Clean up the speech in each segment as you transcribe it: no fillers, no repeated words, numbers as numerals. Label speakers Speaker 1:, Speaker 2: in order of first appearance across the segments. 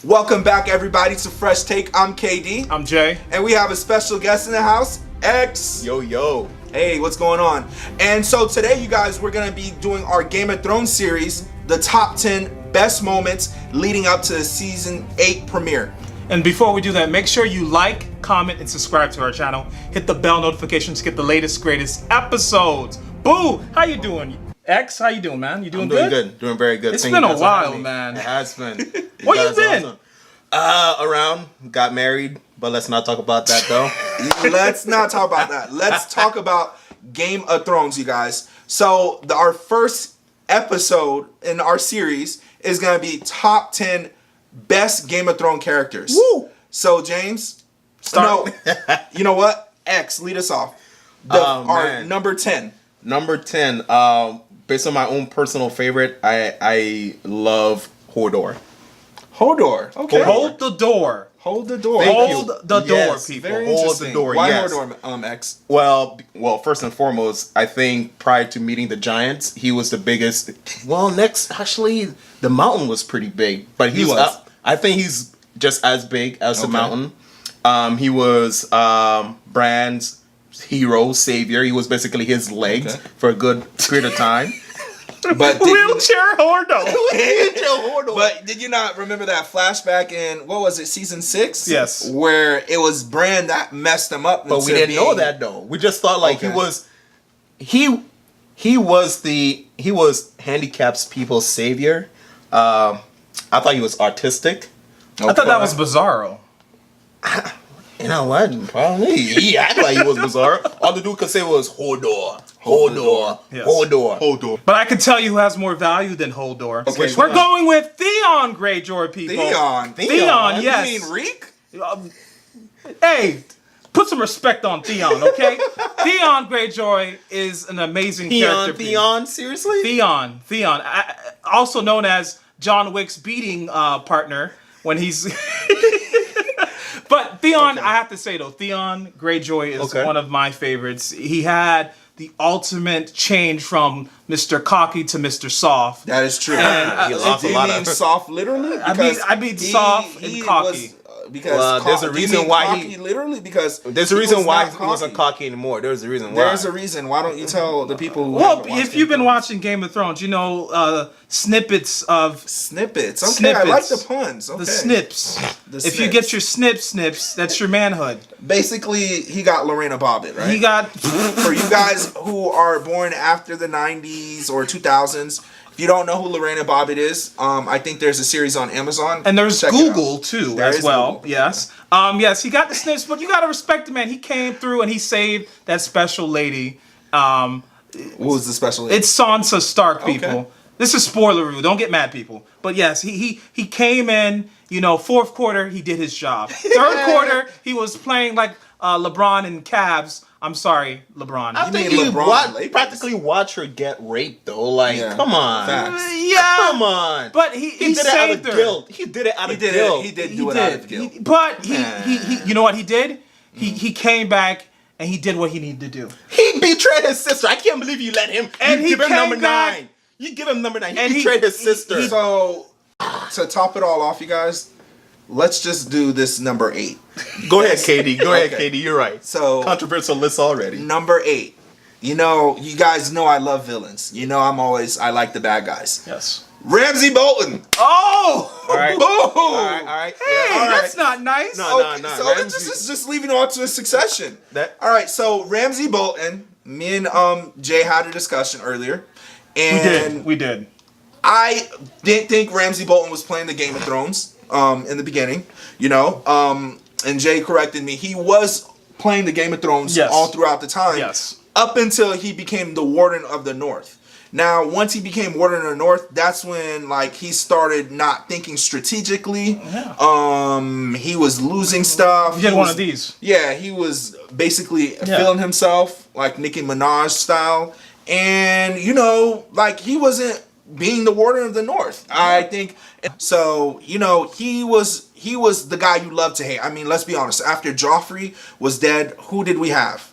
Speaker 1: Welcome back, everybody, to Freshttake. I'm KD.
Speaker 2: I'm Jay.
Speaker 1: And we have a special guest in the house, X.
Speaker 3: Yo.
Speaker 1: Hey, what's going on? And so today, you guys, we're going to be doing our Game of Thrones series, the top 10 best moments leading up to the season 8 premiere.
Speaker 2: And before we do that, make sure you like, comment, and subscribe to our channel. Hit the bell notification to get the latest, greatest episodes. Boo! How you doing? X, how you doing, man? You doing good?
Speaker 3: Doing good. Doing very good.
Speaker 2: It's been a while, man.
Speaker 3: It has been.
Speaker 2: Where you been?
Speaker 3: Awesome. Around. Got married, but let's not talk about that, though.
Speaker 1: Let's not talk about that. Let's talk about Game of Thrones, you guys. So our first episode in our series is going to be top 10 best Game of Thrones characters.
Speaker 3: Woo!
Speaker 1: So, James,
Speaker 2: Start.
Speaker 1: No, you know what? X, lead us off. Our number 10.
Speaker 3: Number 10. Based on my own personal favorite, I love Hodor.
Speaker 1: Hodor. Okay.
Speaker 2: Hold the door.
Speaker 1: Hold the door.
Speaker 2: Hold the door,
Speaker 3: Yes,
Speaker 2: people.
Speaker 1: Very
Speaker 3: Hold
Speaker 1: interesting.
Speaker 3: the door,
Speaker 1: Why
Speaker 3: yes.
Speaker 1: Hodor, X?
Speaker 3: Well, first and foremost, I think prior to meeting the Giants, he was the biggest. Well, actually, the Mountain was pretty big, but
Speaker 1: He was.
Speaker 3: up. I think he's just as big as the
Speaker 1: Okay.
Speaker 3: Mountain. He was Bran's hero, savior. He was basically his legs
Speaker 1: Okay.
Speaker 3: for a good period of time.
Speaker 1: But did
Speaker 2: Wheelchair Hordo.
Speaker 1: But did you not remember that flashback in, what was it, season 6?
Speaker 2: Yes.
Speaker 1: Where it was Bran that messed him up.
Speaker 3: But we didn't know that though. We just thought like
Speaker 1: Okay.
Speaker 3: he was handicapped people's savior. I thought he was artistic.
Speaker 2: I thought that was Bizarro.
Speaker 3: You know what? Probably he acted like he was bizarre. All the dude could say was Hodor.
Speaker 2: Yes.
Speaker 3: Hodor.
Speaker 2: But I can tell you who has more value than Hodor.
Speaker 1: Okay,
Speaker 2: We're going with Theon Greyjoy, people.
Speaker 1: Theon,
Speaker 2: yes.
Speaker 1: You mean Reek?
Speaker 2: Hey, put some respect on Theon, okay? Theon Greyjoy is an amazing character.
Speaker 3: Theon, seriously?
Speaker 2: Theon, also known as John Wick's beating partner when he's. But Theon, I have to say though, Theon Greyjoy is one of my favorites. He had the ultimate change from Mr. Cocky to Mr. Soft.
Speaker 1: That is true.
Speaker 3: He lost
Speaker 1: Do
Speaker 3: a
Speaker 1: you
Speaker 3: lot
Speaker 1: mean
Speaker 3: of.
Speaker 1: soft literally?
Speaker 2: I mean soft and cocky.
Speaker 1: Because
Speaker 3: there's a reason why
Speaker 1: cocky literally because
Speaker 3: There's a reason why he wasn't cocky anymore. There's a reason why.
Speaker 1: There's a reason. Why don't you tell the people who
Speaker 2: Well,
Speaker 1: haven't watched
Speaker 2: if you've been
Speaker 1: Game of
Speaker 2: watching Game of Thrones, you know snippets of
Speaker 1: Thrones? Snippets. Okay, I like the puns. Okay.
Speaker 2: the snips.
Speaker 1: The
Speaker 2: If you
Speaker 1: snips.
Speaker 2: get your snips, that's your manhood.
Speaker 1: Basically, he got Lorena Bobbitt, right?
Speaker 2: He got
Speaker 1: For you guys who are born after the 90s or 2000s, if you don't know who Lorena Bobbitt is, I think there's a series on Amazon.
Speaker 2: and there's
Speaker 1: Check it out.
Speaker 2: Google too
Speaker 1: There
Speaker 2: as
Speaker 1: is
Speaker 2: well.
Speaker 1: Google.
Speaker 2: Yes. Yes, he got the snips, but you gotta respect the man. He came through and he saved that special lady.
Speaker 1: What was the special?
Speaker 2: It's Sansa Stark, people.
Speaker 1: Okay.
Speaker 2: This is spoiler review. Don't get mad, people. But yes, he came in. Fourth quarter, he did his job. Third quarter, he was playing like LeBron and Cavs. I'm sorry, LeBron.
Speaker 3: I think
Speaker 1: mean
Speaker 3: he
Speaker 1: LeBron Lakers?
Speaker 3: practically watched her get raped though. Like,
Speaker 1: Yeah.
Speaker 3: come on.
Speaker 1: Facts.
Speaker 2: Yeah,
Speaker 3: Come on.
Speaker 2: but he
Speaker 3: He did it out
Speaker 2: saved
Speaker 3: of
Speaker 2: her.
Speaker 3: guilt. He did it out of guilt.
Speaker 1: He did do it out of guilt.
Speaker 2: But he, you know what he did? He came back and he did what he needed to do.
Speaker 3: He betrayed his sister. I can't believe you let him.
Speaker 2: And
Speaker 3: you
Speaker 2: he
Speaker 3: give him
Speaker 2: came
Speaker 3: number
Speaker 2: back-
Speaker 3: 9. You give him number 9.
Speaker 2: And
Speaker 3: He betrayed his sister.
Speaker 1: So, to top it all off, you guys, let's just do this number 8.
Speaker 3: Go ahead, Katie. Go ahead,
Speaker 1: Okay.
Speaker 3: Katie. You're right.
Speaker 1: So,
Speaker 3: Controversial list already.
Speaker 1: number 8. You guys know I love villains. I like the bad guys.
Speaker 2: Yes.
Speaker 1: Ramsay Bolton.
Speaker 2: Oh!
Speaker 3: All right.
Speaker 1: Boom!
Speaker 3: All right.
Speaker 2: Hey,
Speaker 3: Yeah, all right.
Speaker 2: that's not nice.
Speaker 3: No.
Speaker 1: Okay, so
Speaker 3: Ramsay-
Speaker 1: this is just leaving on to a succession.
Speaker 3: That-
Speaker 1: All right, so Ramsay Bolton, me and Jay had a discussion earlier, and
Speaker 2: We did.
Speaker 1: I didn't think Ramsay Bolton was playing the Game of Thrones in the beginning, and Jay corrected me. He was playing the Game of Thrones
Speaker 2: Yes.
Speaker 1: all throughout the time,
Speaker 2: Yes.
Speaker 1: up until he became the Warden of the North. Now, once he became Warden of the North, that's when he started not thinking strategically.
Speaker 2: Yeah.
Speaker 1: He was losing stuff.
Speaker 2: He did one of these.
Speaker 1: Yeah, he was basically feeling himself, like Nicki Minaj style. And, he wasn't being the Warden of the North. I think so. He was the guy you love to hate. I mean, let's be honest. After Joffrey was dead, who did we have?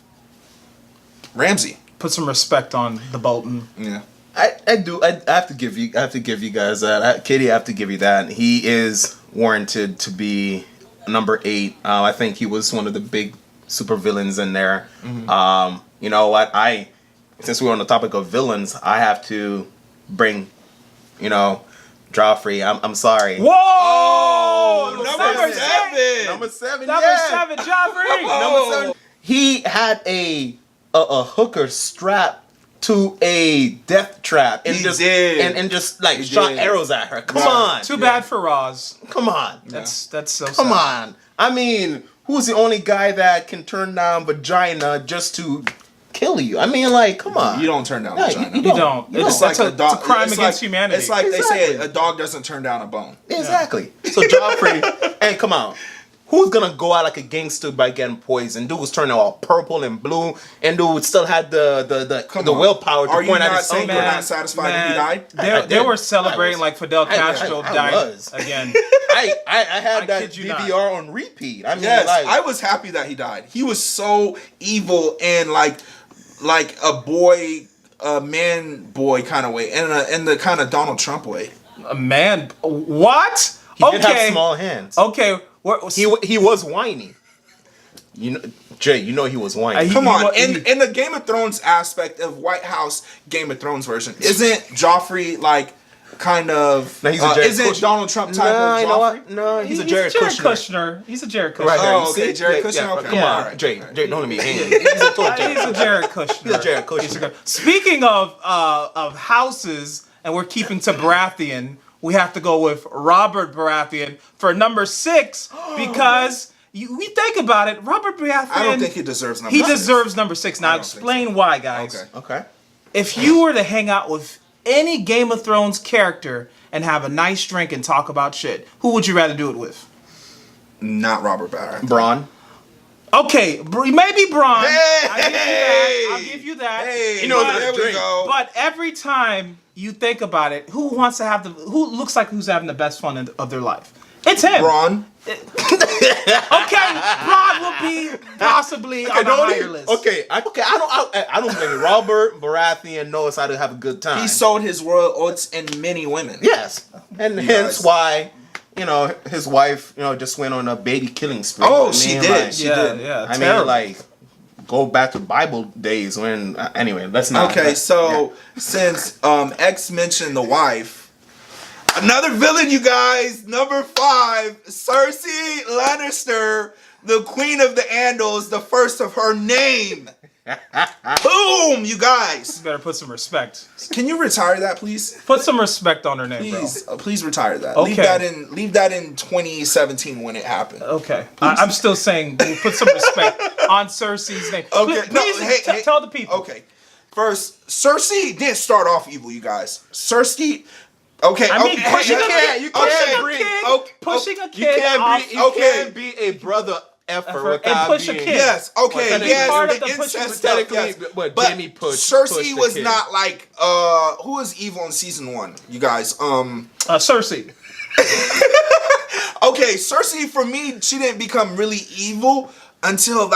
Speaker 1: Ramsay.
Speaker 2: Put some respect on the Bolton.
Speaker 1: Yeah.
Speaker 3: I do. I have to give you. I have to give you guys that. Katie, I have to give you that. He is warranted to be number 8. I think he was one of the big supervillains in there. You know what? Since we're on the topic of villains, I have to bring, Joffrey. I'm sorry.
Speaker 2: Whoa!
Speaker 1: Oh, number 7.
Speaker 3: Number 7.
Speaker 2: Number 7, Joffrey.
Speaker 3: Number 7. He had a hooker strapped to a death trap and just like shot arrows at her. Come on.
Speaker 2: Too bad for Roz.
Speaker 3: Come on.
Speaker 2: That's so sad.
Speaker 3: Come on. I mean, who's the only guy that can turn down vagina just to kill you? I mean, like, come on.
Speaker 1: You don't turn down vagina.
Speaker 2: You don't. It's a crime against humanity.
Speaker 1: It's like they say a dog doesn't turn down a bone.
Speaker 3: Exactly. So Joffrey, and come on. Who's gonna go out like a gangster by getting poisoned? Dude was turning all purple and blue, and dude still had the willpower to point at his
Speaker 1: saying
Speaker 3: finger.
Speaker 1: you're not satisfied that he died?
Speaker 2: They were celebrating like Fidel Castro died again.
Speaker 3: I had that DVR on repeat. I mean,
Speaker 1: I was happy that he died. He was so evil and like a man boy kind of way, and in the kind of Donald Trump way.
Speaker 2: A man? What?
Speaker 3: He did have small hands.
Speaker 2: Okay.
Speaker 3: He was whiny. Jay, he was whiny.
Speaker 1: Come on, in the Game of Thrones aspect of White House Game of Thrones version, isn't Joffrey like kind of?
Speaker 3: No, he's a Jared
Speaker 1: isn't
Speaker 3: Kushner.
Speaker 1: Donald Trump type of Joffrey?
Speaker 3: No, he's a Jared Kushner.
Speaker 2: He's a Jared Kushner.
Speaker 3: Right,
Speaker 1: Oh, okay, Jared Kushner.
Speaker 3: Yeah,
Speaker 1: Okay,
Speaker 3: come on,
Speaker 1: right.
Speaker 3: Jay, don't let me hang. He's
Speaker 2: He's a Jared Kushner.
Speaker 3: He's a Jared Kushner.
Speaker 2: Speaking of houses, and we're keeping to Baratheon, we have to go with Robert Baratheon for number 6 because we think about it. Robert Baratheon.
Speaker 1: I don't think he deserves number 6.
Speaker 2: He deserves number 6. Now explain why, guys.
Speaker 3: Okay.
Speaker 2: If you were to hang out with any Game of Thrones character and have a nice drink and talk about shit, who would you rather do it with?
Speaker 1: Not Robert Baratheon.
Speaker 3: Bronn.
Speaker 2: Okay, maybe Bronn.
Speaker 1: Hey!
Speaker 2: I'll give you that.
Speaker 1: Hey,
Speaker 3: there we
Speaker 1: go.
Speaker 2: But every time you think about it, who looks like who's having the best fun of their life? It's him.
Speaker 1: Bronn.
Speaker 2: Okay, Bronn will be possibly on the higher list.
Speaker 3: I don't think Robert Baratheon knows how to have a good time.
Speaker 1: He sold his royal oats in many women.
Speaker 3: Yes, and hence why his wife just went on a baby killing spree.
Speaker 1: Oh, she did. She did.
Speaker 2: Yeah.
Speaker 3: I mean, like, go back to Bible days when. Anyway, let's not.
Speaker 1: Okay, so since X mentioned the wife, another villain, you guys, number 5, Cersei Lannister, the Queen of the Andals, the first of her name. Boom, you guys.
Speaker 2: You better put some respect.
Speaker 1: Can you retire that, please?
Speaker 2: Put some respect on her name,
Speaker 1: Please, please retire that.
Speaker 2: Okay.
Speaker 1: Leave that in 2017 when it happened.
Speaker 2: bro. Okay. I'm still saying put some respect on Cersei's name.
Speaker 1: Okay,
Speaker 2: Please tell the people.
Speaker 1: Okay, first, Cersei didn't start off evil, you guys. Cersei. Okay,
Speaker 2: I mean, pushing a kid.
Speaker 3: You can't be a brother effer without
Speaker 2: push a
Speaker 3: being.
Speaker 2: kid.
Speaker 1: Yes, okay,
Speaker 2: Yes, part of
Speaker 1: the
Speaker 2: the pushing
Speaker 1: incest
Speaker 2: was
Speaker 1: stuff, yes.
Speaker 3: but
Speaker 1: But
Speaker 3: Jamie pushed
Speaker 1: Cersei
Speaker 3: the
Speaker 1: was
Speaker 3: kid.
Speaker 1: not like who was evil in season 1, you guys?
Speaker 2: Cersei.
Speaker 1: Okay, Cersei for me, she didn't become really evil until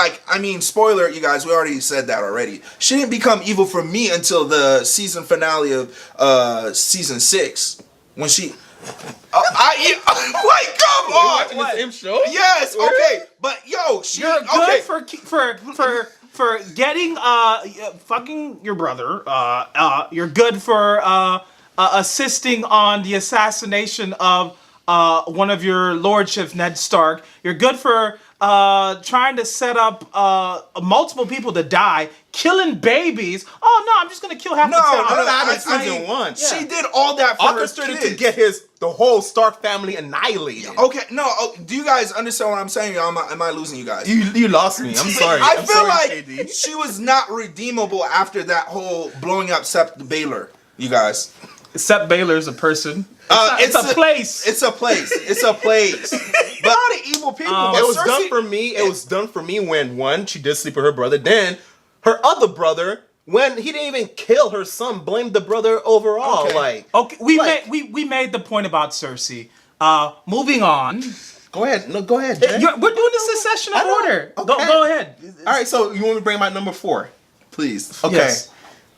Speaker 1: spoiler, you guys, we already said that already. She didn't become evil for me until the season finale of season 6 when she. Come on!
Speaker 3: What? The same show?
Speaker 1: Yes, okay, but
Speaker 2: You're good for getting fucking your brother. You're good for assisting on the assassination of one of your lordships, Ned Stark. You're good for trying to set up multiple people to die, killing babies. Oh no, I'm just gonna kill half the town.
Speaker 3: No, that happened season 1.
Speaker 1: She did all that for
Speaker 3: Orchestrated to get the whole Stark family annihilated.
Speaker 1: Okay, no. Do you guys understand what I'm saying? Or am I losing you guys?
Speaker 3: You lost me. I'm sorry.
Speaker 1: I
Speaker 3: I'm
Speaker 1: feel
Speaker 3: sorry,
Speaker 1: like
Speaker 3: KD.
Speaker 1: she was not redeemable after that whole blowing up Sept Baylor. You guys.
Speaker 2: Sept Baylor's a person. It's a place.
Speaker 1: It's a place. It's a place. But a lot of evil people.
Speaker 3: It was done for me. It was done for me when one, she did sleep with her brother. Then her other brother, when he didn't even kill her son, blamed the brother overall.
Speaker 2: Okay. We made the point about Cersei. Moving on.
Speaker 3: Go ahead. No, go ahead, Jay.
Speaker 2: We're doing this succession of order.
Speaker 3: Okay.
Speaker 2: Go ahead.
Speaker 3: All right. So you want me to bring my number 4?
Speaker 1: Please.
Speaker 3: Okay.
Speaker 2: Yes.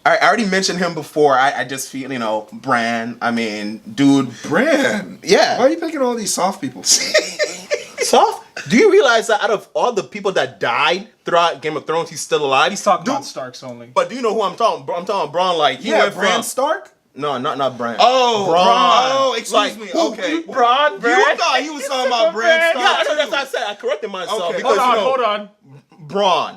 Speaker 3: I already mentioned him before. I just feel, Bran. I mean, dude.
Speaker 1: Bran.
Speaker 3: Yeah.
Speaker 1: Why are you picking all these soft people?
Speaker 3: Soft? Do you realize that out of all the people that died throughout Game of Thrones, he's still alive?
Speaker 2: He's talking about Starks only.
Speaker 3: But do you know who I'm talking? I'm talking Bron. Like he went
Speaker 1: Bran
Speaker 3: from
Speaker 1: Stark.
Speaker 3: No, not Bran.
Speaker 1: Oh,
Speaker 3: Bron.
Speaker 1: Oh, excuse me.
Speaker 3: Who-
Speaker 1: Okay.
Speaker 2: Bran.
Speaker 1: You thought he was talking about Bran Stark.
Speaker 3: Yeah, that's what I said. I corrected myself
Speaker 1: Okay.
Speaker 3: because
Speaker 2: Hold on.
Speaker 3: Braun.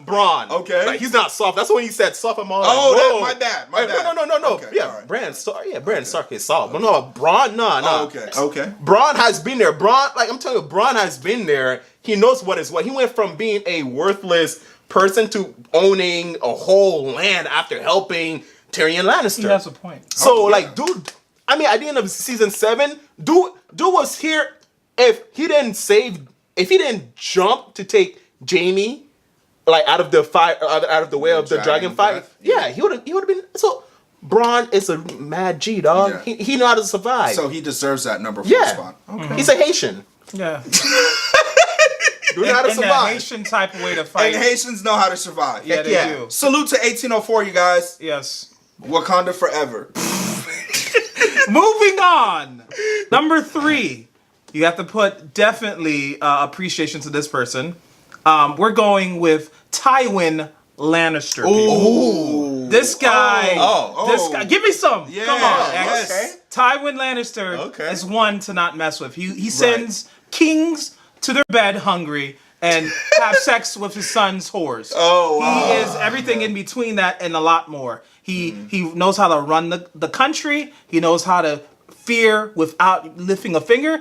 Speaker 3: Braun.
Speaker 1: Okay.
Speaker 3: Like he's not soft. That's when you said soft. I'm all like,
Speaker 1: Oh,
Speaker 3: whoa.
Speaker 1: my bad. My bad.
Speaker 3: No.
Speaker 1: Okay,
Speaker 3: Yeah,
Speaker 1: all right.
Speaker 3: Bran Stark. Yeah, Bran Stark is soft. But no, Braun. No.
Speaker 1: Oh, okay.
Speaker 3: Braun has been there. Braun, like I'm telling you, Braun has been there. He knows what is what. He went from being a worthless person to owning a whole land after helping Tyrion Lannister.
Speaker 2: He has a point.
Speaker 3: So,
Speaker 1: yeah.
Speaker 3: dude, I mean, at the end of season 7, dude was here. If he didn't jump to take Jaime, like out of the fire, out of the way of the dragon fight,
Speaker 1: breath.
Speaker 3: yeah, he would have been. So, Braun is a mad G, dog.
Speaker 1: Yeah.
Speaker 3: He know how to survive.
Speaker 1: So he deserves that number 4
Speaker 3: yeah,
Speaker 1: spot. Okay.
Speaker 3: he's a Haitian.
Speaker 2: Yeah.
Speaker 3: Dude know how to
Speaker 2: In that
Speaker 3: survive.
Speaker 2: Haitian type of way to fight.
Speaker 1: And Haitians know how to survive.
Speaker 2: Yeah, they
Speaker 3: yeah.
Speaker 2: do.
Speaker 1: Salute to 1804, you guys.
Speaker 2: Yes.
Speaker 1: Wakanda forever.
Speaker 2: Moving on. Number 3. You have to put definitely appreciation to this person. We're going with Tywin Lannister.
Speaker 1: Ooh.
Speaker 2: This guy. This guy. Give me some.
Speaker 1: Yeah,
Speaker 2: Come on.
Speaker 1: yes.
Speaker 2: Okay. Tywin Lannister
Speaker 3: Okay.
Speaker 2: is one to not mess with. He sends kings to their bed hungry and have sex with his son's whores.
Speaker 1: Oh, wow.
Speaker 2: He is everything in between that and a lot more. He knows how to run the country. He knows how to fear without lifting a finger.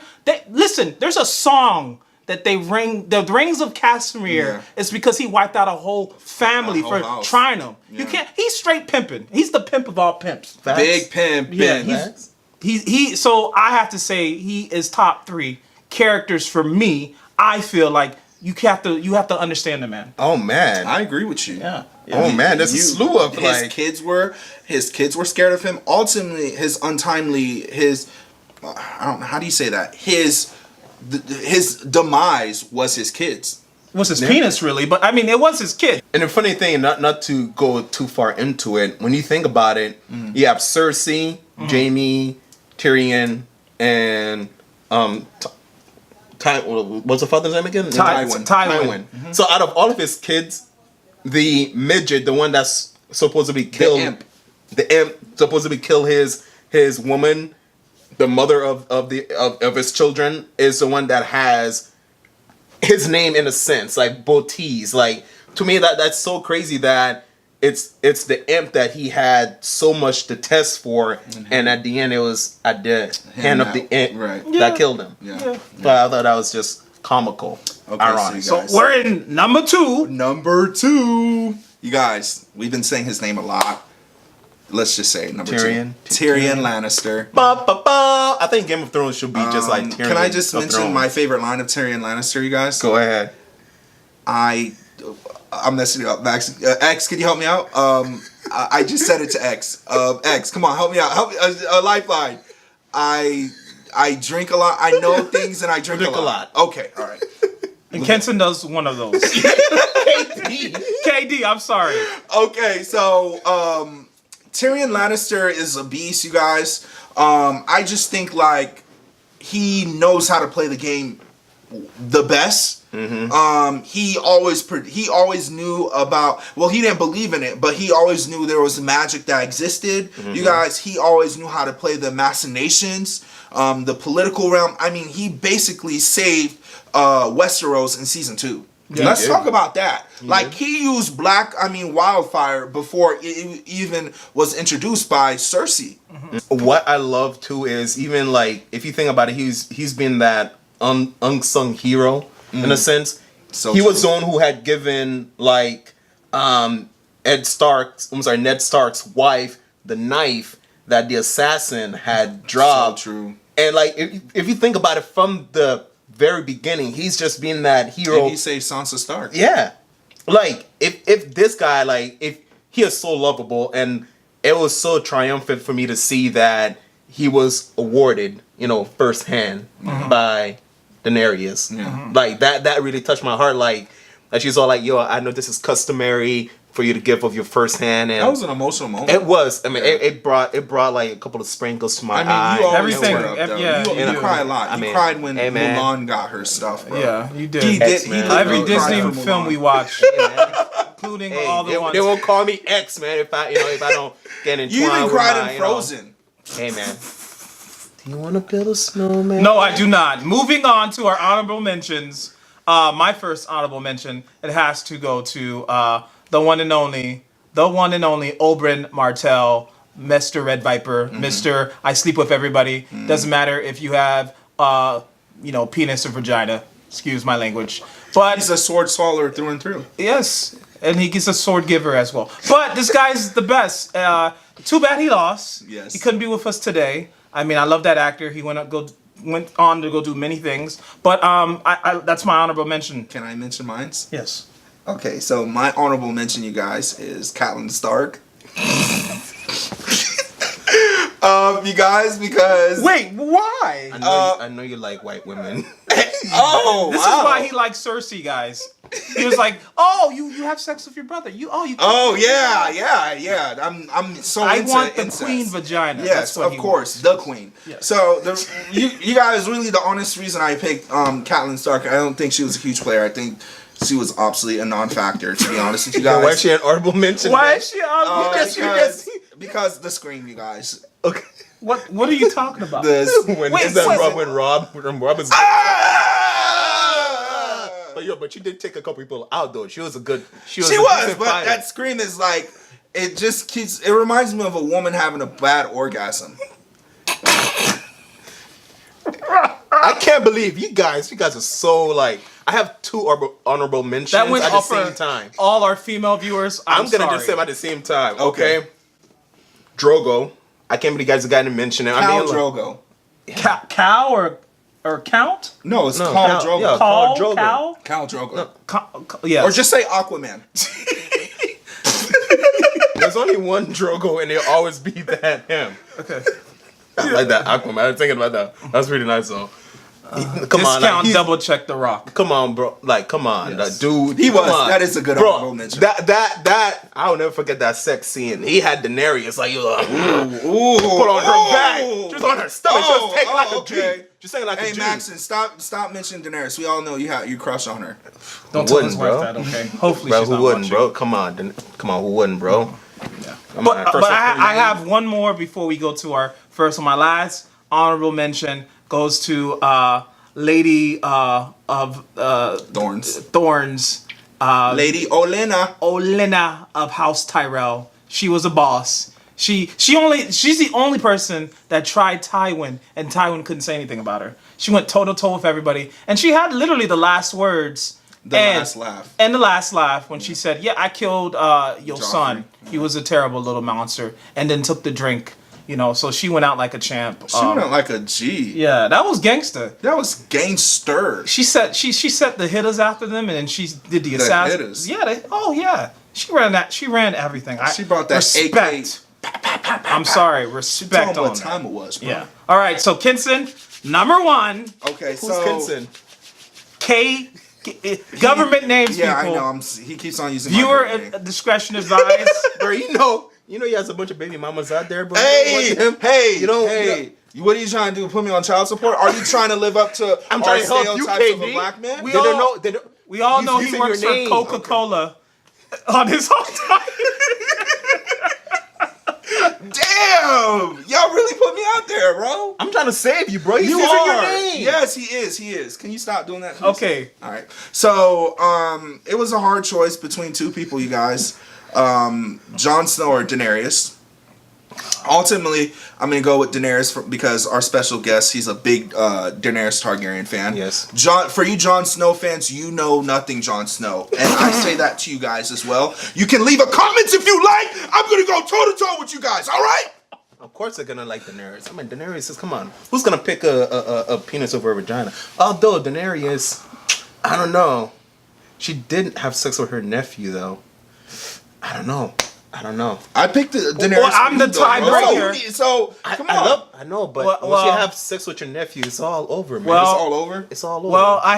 Speaker 2: Listen, there's a song that they ring, the Rings of Castamere.
Speaker 1: Yeah.
Speaker 2: It's because he wiped out a whole family
Speaker 1: A whole
Speaker 2: for
Speaker 1: house.
Speaker 2: trying him.
Speaker 1: Yeah.
Speaker 2: You can't. He's straight pimping. He's the pimp of all pimps.
Speaker 3: Facts.
Speaker 1: Big pimp.
Speaker 2: Yeah,
Speaker 1: Pimp.
Speaker 2: he. So I have to say he is top 3 characters for me. I feel like you have to understand the man.
Speaker 3: Oh man.
Speaker 1: I agree with you.
Speaker 2: Yeah.
Speaker 3: Oh man, there's a slew of
Speaker 1: his kids were scared of him. Ultimately, his I don't know, how do you say that? His demise was his kids.
Speaker 2: It was his penis really, but I mean it was his kid.
Speaker 3: And the funny thing, not to go too far into it, when you think about it, you have Cersei, Jaime, Tyrion, and what's the father's name again?
Speaker 2: Tywin.
Speaker 3: So out of all of his kids, the midget, the one that's supposed to be killed, the imp supposed to be kill his woman, the mother of his children, is the one that has his name in a sense, like Botis. Like to me, that's so crazy that it's the imp that he had so much to test for, and at the end it was at the hand of the imp that killed him.
Speaker 1: Yeah.
Speaker 3: But I thought that was just comical.
Speaker 1: Okay,
Speaker 3: ironic.
Speaker 1: so
Speaker 2: So we're in number 2.
Speaker 1: Number 2. You guys, we've been saying his name a lot. Let's just say number
Speaker 3: Tyrion.
Speaker 1: 2. Tyrion Lannister.
Speaker 3: I think Game of Thrones should be just like Tyrion.
Speaker 1: Can I just
Speaker 3: of
Speaker 1: mention
Speaker 3: Thrones.
Speaker 1: my favorite line of Tyrion Lannister, you guys?
Speaker 3: Go ahead.
Speaker 1: I'm messing it up. Max, X, can you help me out? I just said it to X. X, come on, help me out. Help me. A lifeline. I drink a lot. I know things and I drink a lot. Okay, all right.
Speaker 2: And Kenton does one of those. KD, I'm sorry.
Speaker 1: Okay, so Tyrion Lannister is a beast, you guys. I just think like he knows how to play the game the best. He always knew about, well, he didn't believe in it, but he always knew there was magic that existed. You guys, he always knew how to play the machinations, the political realm. I mean, he basically saved Westeros in season 2.
Speaker 3: Yeah,
Speaker 1: Let's talk about that. He used wildfire before it even was introduced by Cersei.
Speaker 3: What I love too is even like if you think about it, he's been that unsung hero in a sense.
Speaker 1: So
Speaker 3: he
Speaker 1: true.
Speaker 3: was the one who had given like Ned Stark's wife the knife that the assassin had dropped.
Speaker 1: So true.
Speaker 3: And like if you think about it from the very beginning, he's just been that hero.
Speaker 1: And he saved Sansa Stark.
Speaker 3: Yeah. Like if this guy, like if he is so lovable, and it was so triumphant for me to see that he was awarded, firsthand by Daenerys.
Speaker 1: Yeah.
Speaker 3: Like that really touched my heart. Like she's all like, yo, I know this is customary for you to give of your first hand, and
Speaker 1: That was an emotional moment.
Speaker 3: it was. I mean, it brought like a couple of sprinkles to my eye.
Speaker 1: You always
Speaker 2: Everything-
Speaker 1: tear up, though.
Speaker 2: yeah,
Speaker 1: you cry a lot.
Speaker 3: I
Speaker 1: You
Speaker 3: mean,
Speaker 1: cried when
Speaker 3: hey, man.
Speaker 1: Mulan got her stuff, bro.
Speaker 2: Yeah, you did.
Speaker 1: He did.
Speaker 3: X-Men.
Speaker 1: He
Speaker 2: Every
Speaker 1: literally cried
Speaker 2: Disney
Speaker 1: for
Speaker 2: film
Speaker 1: Mulan.
Speaker 2: we watch,
Speaker 3: Man.
Speaker 2: including
Speaker 3: Hey,
Speaker 2: all the ones.
Speaker 3: they won't call me X, man. If I don't get entwined
Speaker 1: You even
Speaker 3: with
Speaker 1: cried
Speaker 3: my,
Speaker 1: in Frozen.
Speaker 3: Hey, man. Do you want to build a snowman?
Speaker 2: No, I do not. Moving on to our honorable mentions. My first honorable mention, it has to go to the one and only Oberyn Martell, Mr. Red Viper, Mr. I sleep with everybody. Doesn't matter if you have, penis or vagina. Excuse my language. But
Speaker 1: He's a sword swallower through and through.
Speaker 2: yes, and he's a sword giver as well. But this guy's the best. Too bad he lost.
Speaker 1: Yes.
Speaker 2: He couldn't be with us today. I mean, I love that actor. He went on to go do many things. But I that's my honorable mention.
Speaker 1: Can I mention mine?
Speaker 2: Yes.
Speaker 1: Okay, so my honorable mention, you guys, is Catelyn Stark. You guys, because
Speaker 2: Wait, why?
Speaker 3: I know you like white women.
Speaker 1: oh,
Speaker 2: This is why he likes Cersei, guys. He was like, "Oh, you have sex with your brother. You
Speaker 1: Oh yeah. I'm so
Speaker 2: I
Speaker 1: into
Speaker 2: want the
Speaker 1: incest.
Speaker 2: queen vagina."
Speaker 1: Yes,
Speaker 2: That's what
Speaker 1: of
Speaker 2: he
Speaker 1: course,
Speaker 2: wants.
Speaker 1: the queen.
Speaker 2: Yes.
Speaker 1: So you guys, really the honest reason I picked Catelyn Stark. I don't think she was a huge player. I think she was obviously a non-factor. To be honest with you guys.
Speaker 3: Why is she an honorable mention?
Speaker 2: Why
Speaker 3: man?
Speaker 2: is she on?
Speaker 1: Because the scream, you guys.
Speaker 3: Okay.
Speaker 2: What are you talking about?
Speaker 1: This.
Speaker 3: When
Speaker 2: Wait,
Speaker 3: is that
Speaker 2: wait.
Speaker 3: Rob is.
Speaker 1: Ah!
Speaker 3: But she did take a couple people out though. She was a good.
Speaker 1: She
Speaker 3: a
Speaker 1: was,
Speaker 3: decent
Speaker 1: but
Speaker 3: fighter.
Speaker 1: that scream is like, it just keeps. It reminds me of a woman having a bad orgasm.
Speaker 3: I can't believe you guys are so like. I have two honorable mentions
Speaker 2: That went
Speaker 3: at the
Speaker 2: up
Speaker 3: same
Speaker 2: for
Speaker 3: time.
Speaker 2: all our female viewers. I'm
Speaker 3: gonna
Speaker 2: sorry.
Speaker 3: just say them at the same time.
Speaker 1: Okay.
Speaker 3: Okay. Drogo. I can't believe you guys got to mention it.
Speaker 1: Khal Drogo.
Speaker 2: Cow or count?
Speaker 1: No, it's
Speaker 3: No,
Speaker 1: Khal
Speaker 3: Khal-
Speaker 1: Drogo.
Speaker 3: yeah.
Speaker 2: Call
Speaker 3: Drogo.
Speaker 2: cow?
Speaker 1: Khal Drogo.
Speaker 2: Yes.
Speaker 1: Or just say Aquaman.
Speaker 3: There's only one Drogo, and it'll always be that him.
Speaker 2: okay.
Speaker 3: I like that Aquaman. I was thinking about that. That's pretty nice though. Come on,
Speaker 2: Discount
Speaker 3: like,
Speaker 2: double check the Rock.
Speaker 3: come on, bro. Like, come on,
Speaker 2: Yes.
Speaker 3: like, dude.
Speaker 1: He
Speaker 3: come
Speaker 1: was.
Speaker 3: on.
Speaker 1: That is a good
Speaker 3: bro.
Speaker 1: honorable mention.
Speaker 3: That I'll never forget that sex scene. He had Daenerys like you like,
Speaker 1: Ooh.
Speaker 3: put on her back, just on her stomach,
Speaker 1: Oh,
Speaker 3: just take like a
Speaker 1: okay.
Speaker 3: G. Just saying like
Speaker 1: Hey
Speaker 3: a G.
Speaker 1: Maxon, stop mentioning Daenerys. We all know you crush on her.
Speaker 2: Don't tell
Speaker 3: wouldn't,
Speaker 2: his wife
Speaker 3: bro.
Speaker 2: that, okay? Hopefully
Speaker 3: Bro,
Speaker 2: she's
Speaker 3: who
Speaker 2: not
Speaker 3: wouldn't,
Speaker 2: watching.
Speaker 3: bro? Come on, who wouldn't, bro?
Speaker 2: But I have one more before we go to our first one. My last honorable mention goes to Lady of Thorns,
Speaker 1: Lady
Speaker 2: Olenna of House Tyrell. She was a boss. She's the only person that tried Tywin, and Tywin couldn't say anything about her. She went toe to toe with everybody, and she had literally the last words.
Speaker 1: last laugh.
Speaker 2: And the last laugh when she said, "Yeah, I killed your son. He was a terrible little monster," and then took the drink. So she went out like a champ.
Speaker 1: She went out like a G.
Speaker 2: Yeah, that was gangster.
Speaker 1: That was gangster.
Speaker 2: She set the hitters after them, and then she did the assassin.
Speaker 1: hitters?
Speaker 2: Yeah, She ran that. She ran everything.
Speaker 1: She brought that
Speaker 2: respect. I'm sorry,
Speaker 1: Tell
Speaker 2: respect
Speaker 1: them
Speaker 2: on
Speaker 1: what
Speaker 2: that.
Speaker 1: time it was, bro.
Speaker 2: Yeah. All right. So Kinson, number one.
Speaker 1: Okay,
Speaker 3: Who's
Speaker 1: so
Speaker 3: Kinson?
Speaker 2: Government names
Speaker 1: yeah,
Speaker 2: people.
Speaker 1: I know. He keeps on using my
Speaker 2: Viewer
Speaker 1: government name.
Speaker 2: discretion advised.
Speaker 3: Bro, you know he has a bunch of baby mamas out there, bro.
Speaker 1: Hey,
Speaker 3: You know-
Speaker 1: what are you trying to do? Put me on child support? Are you trying to live up to
Speaker 3: I'm
Speaker 1: our
Speaker 3: trying to help you,
Speaker 1: stereotypes of a
Speaker 3: KD.
Speaker 1: black man?
Speaker 2: We
Speaker 3: They
Speaker 2: all-
Speaker 3: don't know. They don't,
Speaker 2: We all
Speaker 3: He's
Speaker 2: know he
Speaker 3: using
Speaker 2: works
Speaker 3: your
Speaker 2: for
Speaker 3: name.
Speaker 2: Coca-Cola on his whole time.
Speaker 1: Damn! Y'all really put me out there, bro.
Speaker 3: I'm trying to save you, bro. He's
Speaker 1: You
Speaker 3: using
Speaker 1: are.
Speaker 3: your name.
Speaker 1: Yes, he is. He is. Can you stop doing that, please?
Speaker 2: Okay.
Speaker 1: All right. So, it was a hard choice between two people, you guys. Jon Snow or Daenerys. Ultimately, I'm going to go with Daenerys because our special guest, he's a big Daenerys Targaryen fan.
Speaker 3: Yes.
Speaker 1: For you Jon Snow fans, you know nothing Jon Snow. And I say that to you guys as well. You can leave a comment if you like. I'm going to go toe-to-toe with you guys, all right?
Speaker 3: Of course they're gonna like Daenerys. I mean, Daenerys says, "Come on, who's gonna pick a penis over a vagina?" Although Daenerys, I don't know. She didn't have sex with her nephew though. I don't know.
Speaker 1: I picked Daenerys.
Speaker 2: Well, I'm the tiebreaker.
Speaker 1: So, come on.
Speaker 3: I know, but
Speaker 2: Well-
Speaker 3: once you
Speaker 2: well-
Speaker 3: have sex with your nephew, it's all over, man.
Speaker 2: Well-
Speaker 1: It's all over?
Speaker 3: it's all over.
Speaker 2: Well, I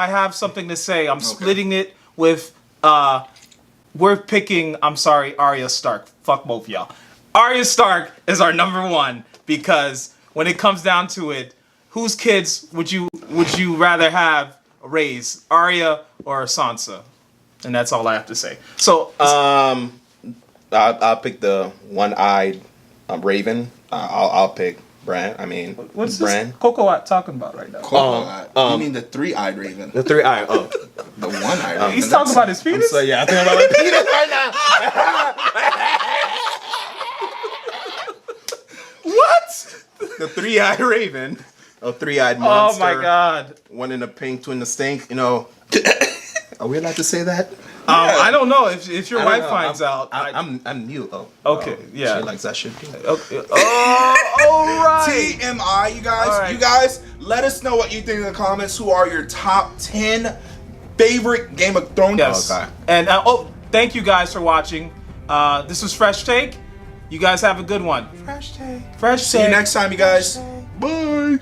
Speaker 2: have something to say. I'm splitting it with we're picking, I'm sorry, Arya Stark. Fuck both of y'all. Arya Stark is our number one because when it comes down to it, whose kids would you rather have raised, Arya or Sansa? And that's all I have to say. So,
Speaker 3: I'll pick the one-eyed Raven. I'll pick Bran. I mean,
Speaker 2: what's
Speaker 3: Bran.
Speaker 2: this Coco talking about right now?
Speaker 1: You mean the three-eyed raven?
Speaker 3: The three-eyed. Oh,
Speaker 1: The one-eyed raven.
Speaker 2: He's talking about his penis?
Speaker 3: so yeah, I think about my penis right now.
Speaker 2: What?
Speaker 3: The three-eyed Raven. A three-eyed monster.
Speaker 2: Oh my god.
Speaker 3: One in the pink, two in the stink. You know. Are we allowed to say that?
Speaker 2: I don't know if your wife finds out.
Speaker 3: I'm new. Oh,
Speaker 2: okay, yeah.
Speaker 3: She likes that shit.
Speaker 2: Okay. Oh, all right.
Speaker 1: TMI, you guys.
Speaker 2: All right.
Speaker 1: You guys, let us know what you think in the comments. Who are your top 10 favorite Game of Thrones?
Speaker 2: Yes.
Speaker 3: Okay.
Speaker 2: And thank you guys for watching. This was Freshttake. You guys have a good one.
Speaker 3: Fresh take.
Speaker 2: Freshttake.
Speaker 1: See you next time, you guys. Bye.